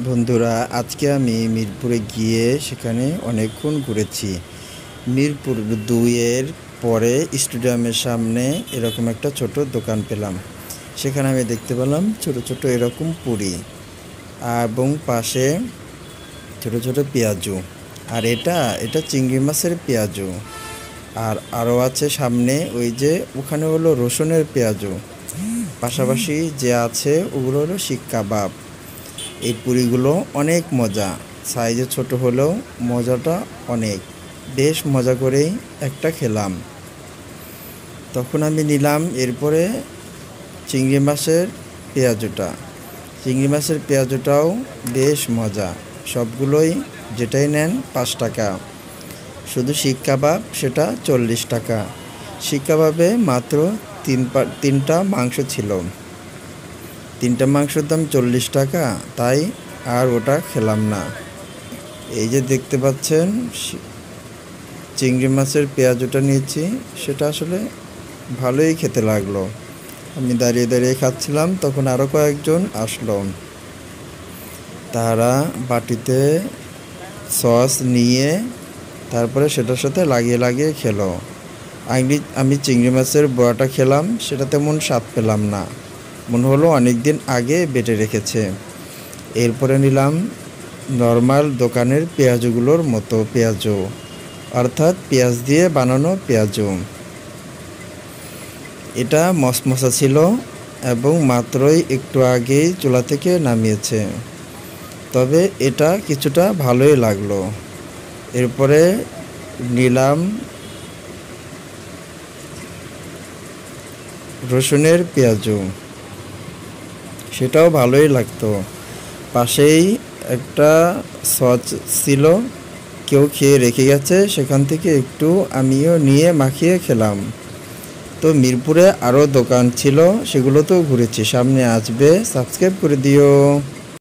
বন্ধুরা, আজকে আমি মিরপুরে গিয়ে সেখানে অনেকক্ষণ ঘুরেছি। মিরপুর 2-এর পরে স্টেডিয়ামের সামনে এরকম একটা ছোট দোকান পেলাম। সেখানে আমি দেখতে পেলাম ছোট ছোট এরকম পুরি এবং পাশে ছোট ছোট পেঁয়াজু। আর এটা এটা চিংড়ি মাছের পেঁয়াজু। আর আরও আছে সামনে, ওই যে ওখানে হলো রসুনের পেঁয়াজু। পাশাপাশি যে আছে ওগুলো হলো শিক কাবাব। এই পুরিগুলো অনেক মজা, সাইজে ছোট হলেও মজাটা অনেক। বেশ মজা করেই একটা খেলাম। তখন আমি নিলাম এরপরে চিংড়ি মাছের পেঁয়াজুটা। চিংড়ি মাছের পেঁয়াজুটাও বেশ মজা। সবগুলোই যেটাই নেন 5 টাকা। শুধু শিক কাবাব সেটা 40 টাকা। শিক কাবাবে মাত্র তিনটা মাংস ছিল। 3টা মাংসের দাম 40 টাকা, তাই আর ওটা খেলাম না। এই যে দেখতে পাচ্ছেন চিংড়ি মাছের পেঁয়াজুটা নিয়েছি, সেটা আসলে ভালোই খেতে লাগলো। আমি দাঁড়িয়ে দাঁড়িয়ে খাচ্ছিলাম, তখন আরও কয়েকজন আসলো। তারা বাটিতে সস নিয়ে তারপরে সেটার সাথে লাগিয়ে লাগিয়ে খেলো। আমি চিংড়ি মাছের বড়াটা খেলাম, সেটা তেমন স্বাদ পেলাম না। মনে হলো অনেক দিন আগে বেটে রেখেছে। এরপরে নিলাম নর্মাল দোকানের পেঁয়াজুগুলোর মতো পেঁয়াজু, অর্থাৎ পেঁয়াজ দিয়ে বানানো পেঁয়াজু। এটা মশমশা ছিল এবং মাত্রই একটু আগেই চুলা থেকে নামিয়েছে, তবে এটা কিছুটা ভালোই লাগলো। এরপরে নিলাম রসুনের পেঁয়াজু, সেটাও ভালোই লাগতো। পাশেই একটা সস ছিল, কেউ খেয়ে রেখে গেছে, সেখান থেকে একটু আমিও নিয়ে মাখিয়ে খেলাম। তো মিরপুরে আরও দোকান ছিল, সেগুলোতেও ঘুরেছি। সামনে আসবে, সাবস্ক্রাইব করে দিও।